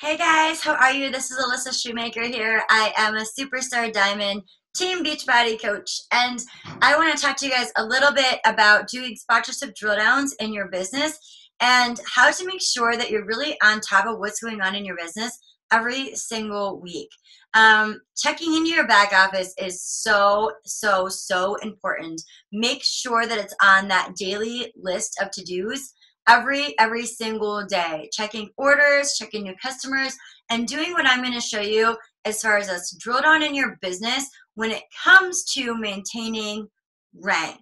Hey guys, how are you? This is Alyssa Schomaker here. I am a superstar diamond team Beachbody coach, and I want to talk to you guys a little bit about doing sponsorship drill downs in your business and how to make sure that you're really on top of what's going on in your business every single week. Checking into your back office is so important. Make sure that it's on that daily list of to-dos every single day, checking orders, checking new customers, and doing what I'm going to show you as far as us drill down in your business when it comes to maintaining rank.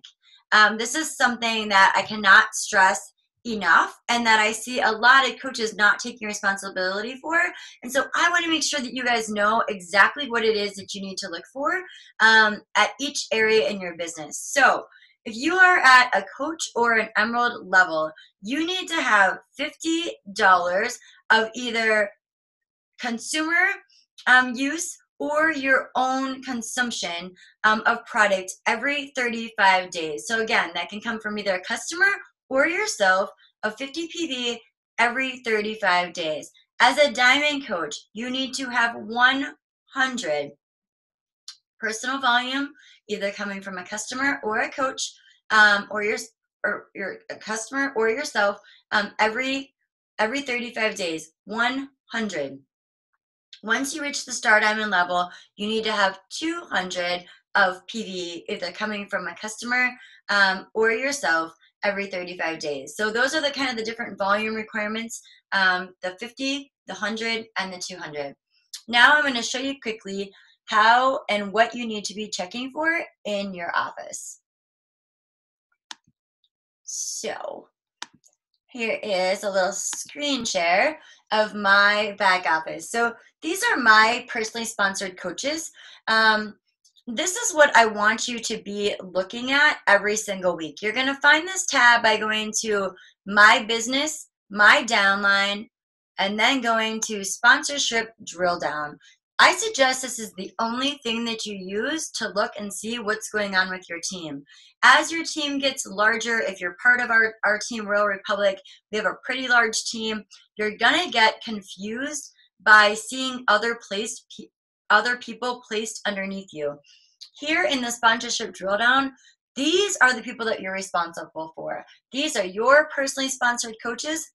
This is something that I cannot stress enough and that I see a lot of coaches not taking responsibility for. And so I want to make sure that you guys know exactly what it is that you need to look for at each area in your business. So if you are at a coach or an emerald level, you need to have $50 of either consumer use or your own consumption of product every 35 days. So again, that can come from either a customer or yourself of 50 PV every 35 days. As a diamond coach, you need to have 100 personal volume, either coming from a customer or a coach, or your customer or yourself, every 35 days. 100. Once you reach the star diamond level, you need to have 200 of PV, either coming from a customer or yourself, every 35 days. So those are the kind of the different volume requirements, the 50, the 100, and the 200. Now I'm going to show you quickly how and what you need to be checking for in your office. So here is a little screen share of my back office. So these are my personally sponsored coaches. This is what I want you to be looking at every single week. You're going to find this tab by going to My Business, My Downline, and then going to Sponsorship Drill Down. I suggest this is the only thing that you use to look and see what's going on with your team. As your team gets larger, if you're part of our team, Royal Republic, we have a pretty large team, you're going to get confused by seeing other people placed underneath you. Here in the sponsorship drill down, these are the people that you're responsible for. These are your personally sponsored coaches.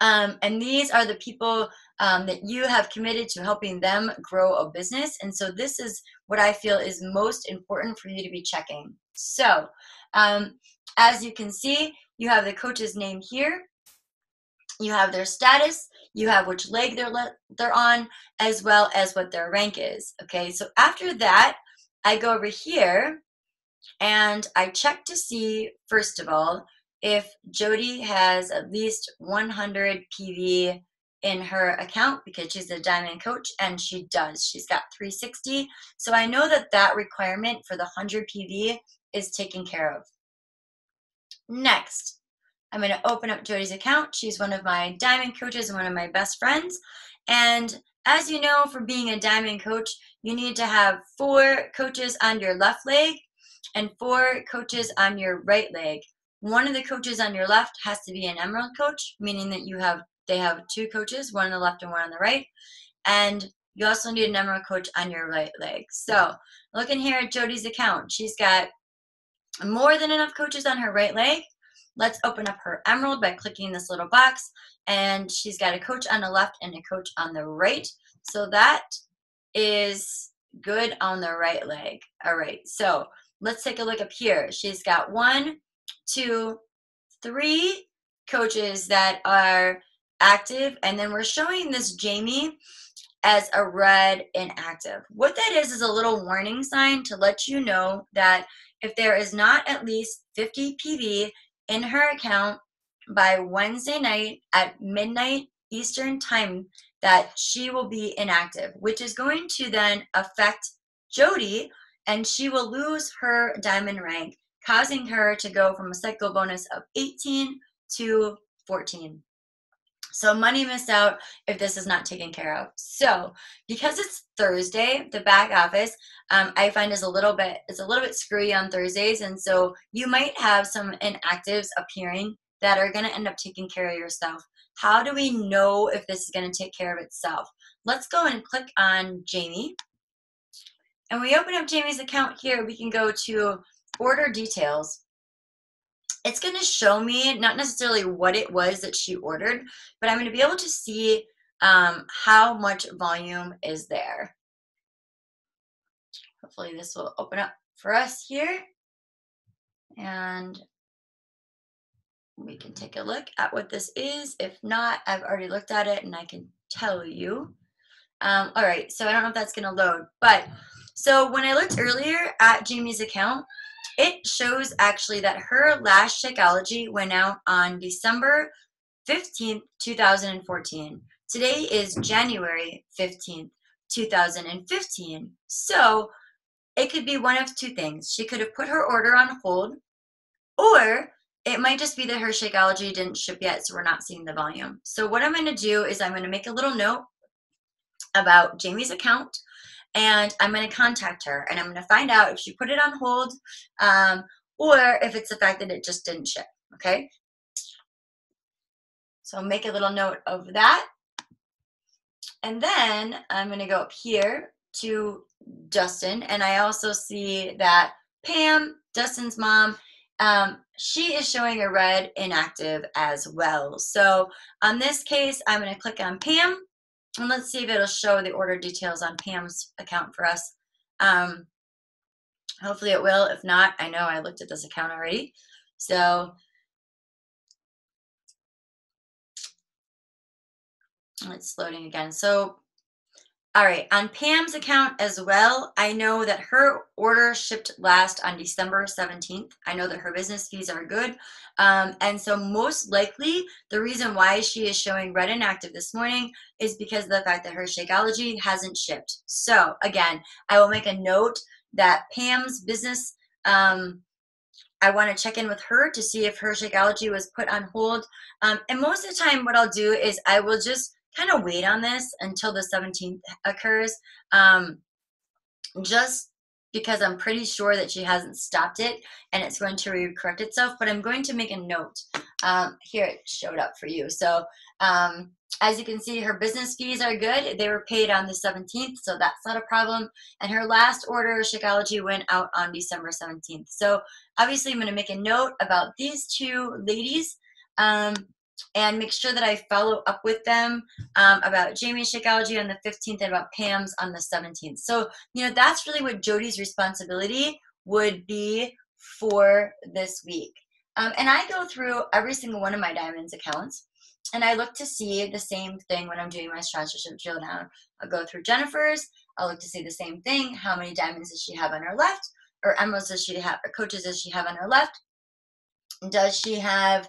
And these are the people that you have committed to helping them grow a business. And so this is what I feel is most important for you to be checking. So as you can see, you have the coach's name here. You have their status. You have which leg they're on, as well as what their rank is. Okay, so after that, I go over here and I check to see, first of all, if Jody has at least 100 PV in her account, because she's a diamond coach, and she does. She's got 360. So I know that that requirement for the 100 PV is taken care of. Next, I'm going to open up Jody's account. She's one of my diamond coaches and one of my best friends. And as you know, for being a diamond coach, you need to have 4 coaches on your left leg and 4 coaches on your right leg. One of the coaches on your left has to be an emerald coach, meaning that they have 2 coaches, one on the left and one on the right. And you also need an emerald coach on your right leg. So looking here at Jody's account, she's got more than enough coaches on her right leg. Let's open up her emerald by clicking this little box. And she's got a coach on the left and a coach on the right. So that is good on the right leg. All right, so let's take a look up here. She's got 1, 2, 3 coaches that are active, and then we're showing this Jamie as a red inactive. What that is a little warning sign to let you know that if there is not at least 50 PV in her account by Wednesday night at midnight Eastern time, that she will be inactive, which is going to then affect Jody, and she will lose her diamond rank, causing her to go from a cycle bonus of 18 to 14. So money missed out if this is not taken care of. So because it's Thursday, the back office I find is a little bit screwy on Thursdays, and so you might have some inactives appearing that are going to end up taking care of your stuff. how do we know if this is going to take care of itself? Let's go and click on Jamie. And we open up Jamie's account here. We can go to order details. It's going to show me not necessarily what it was that she ordered, but I'm going to be able to see how much volume is there. Hopefully this will open up for us here. And we can take a look at what this is. If not, I've already looked at it and I can tell you. All right, so I don't know if that's going to load, but so when I looked earlier at Jamie's account, it shows actually that her last Shakeology went out on December 15th, 2014. Today is January 15th, 2015. So it could be one of two things. She could have put her order on hold, or it might just be that her Shakeology didn't ship yet, so we're not seeing the volume. So what I'm going to do is I'm going to make a little note about Jamie's account, and I'm going to contact her, and I'm going to find out if she put it on hold, or if it's the fact that it just didn't ship, okay? So I'll make a little note of that. And then I'm going to go up here to Dustin, and I also see that Pam, Dustin's mom, she is showing a red inactive as well. So on this case, I'm going to click on Pam, and let's see if it'll show the order details on Pam's account for us. Hopefully it will. If not, I know I looked at this account already. So it's loading again. So, all right, on Pam's account as well, I know that her order shipped last on December 17th. I know that her business fees are good. And so most likely the reason why she is showing red inactive this morning is because of the fact that her Shakeology hasn't shipped. So again, I will make a note that Pam's business, I want to check in with her to see if her Shakeology was put on hold. And most of the time what I'll do is I will just kind of wait on this until the 17th occurs, just because I'm pretty sure that she hasn't stopped it and it's going to correct itself, but I'm going to make a note. Here it showed up for you. So as you can see, her business fees are good. They were paid on the 17th, so that's not a problem. And her last order, Shakeology, went out on December 17th. So obviously I'm going to make a note about these two ladies, and make sure that I follow up with them about Jamie's Shakeology on the 15th and about Pam's on the 17th. So, you know, that's really what Jody's responsibility would be for this week. And I go through every single one of my Diamonds accounts, and I look to see the same thing when I'm doing my sponsorship drill down. I'll go through Jennifer's. I'll look to see the same thing. How many diamonds does she have on her left? Or emeralds does she have? Or coaches does she have on her left? Does she have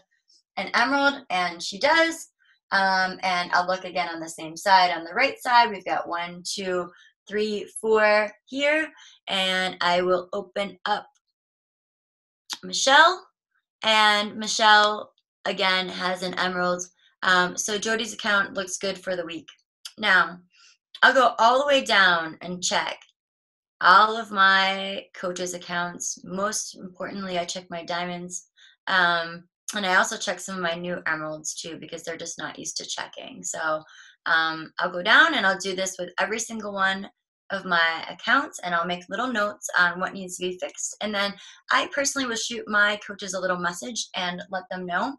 an emerald? And she does. And I'll look again on the same side. On the right side, we've got 1, 2, 3, 4 here. And I will open up Michelle. And Michelle, again, has an emerald. So Jody's account looks good for the week. Now, I'll go all the way down and check all of my coaches' accounts. Most importantly, I check my diamonds. And I also check some of my new emeralds too, because they're just not used to checking. So I'll go down and I'll do this with every single one of my accounts, and I'll make little notes on what needs to be fixed. And then I personally will shoot my coaches a little message and let them know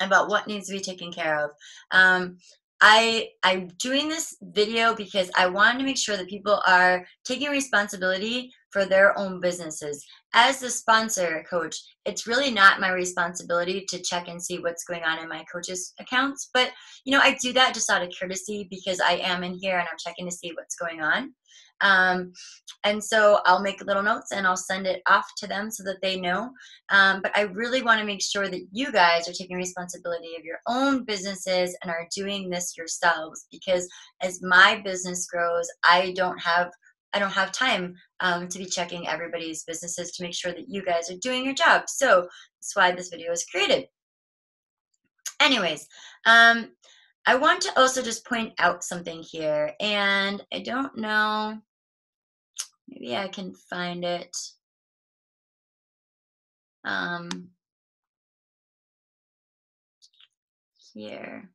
about what needs to be taken care of. I'm doing this video because I wanted to make sure that people are taking responsibility for their own businesses. As the sponsor coach, it's really not my responsibility to check and see what's going on in my coaches' accounts. But, you know, I do that just out of courtesy because I am in here and I'm checking to see what's going on. And so I'll make little notes and I'll send it off to them so that they know. But I really want to make sure that you guys are taking responsibility of your own businesses and are doing this yourselves, because as my business grows, I don't have time to be checking everybody's businesses to make sure that you guys are doing your job. So that's why this video was created. Anyways, I want to also just point out something here, and I don't know, maybe I can find it. here.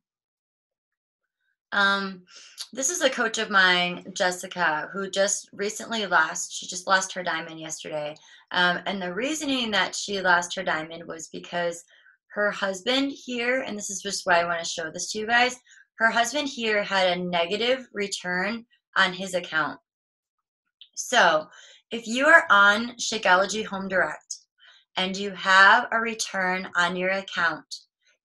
This is a coach of mine, Jessica, who she just lost her diamond yesterday. And the reasoning that she lost her diamond was because her husband here, and this is just why I want to show this to you guys, her husband here had a negative return on his account. So if you are on Shakeology Home Direct and you have a return on your account,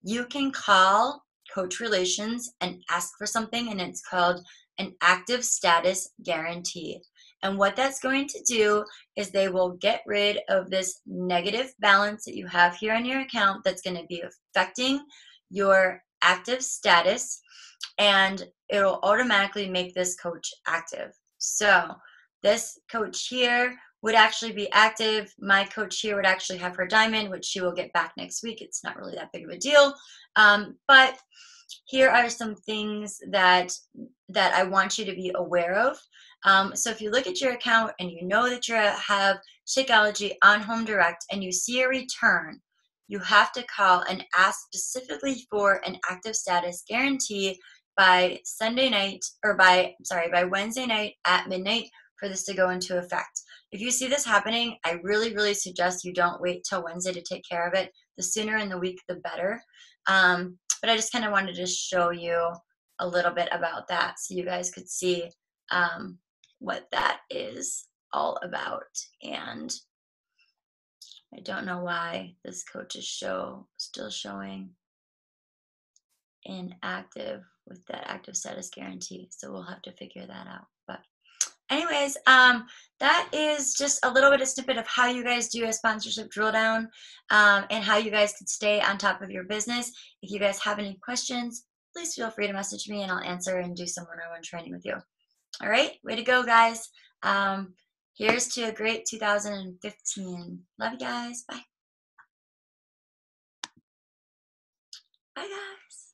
you can call Coach Relations and ask for something, and it's called an active status guarantee. And what that's going to do is they will get rid of this negative balance that you have here on your account that's going to be affecting your active status, and it'll automatically make this coach active. So this coach here would actually be active. My coach here would actually have her diamond, which she will get back next week. It's not really that big of a deal. But here are some things that I want you to be aware of. So if you look at your account and you know that you have Shakeology on Home Direct and you see a return, you have to call and ask specifically for an active status guarantee by Sunday night, or by Wednesday night at midnight for this to go into effect. If you see this happening, I really, really suggest you don't wait till Wednesday to take care of it. The sooner in the week, the better. But I just kind of wanted to show you a little bit about that so you guys could see what that is all about. And I don't know why this coach is still showing inactive with that active status guarantee. So we'll have to figure that out. But anyways, that is just a little bit of snippet of how you guys do a sponsorship drill down, and how you guys could stay on top of your business. If you guys have any questions, please feel free to message me and I'll answer and do some one-on-one training with you. All right, way to go, guys. Here's to a great 2015. Love you guys. Bye. Bye, guys.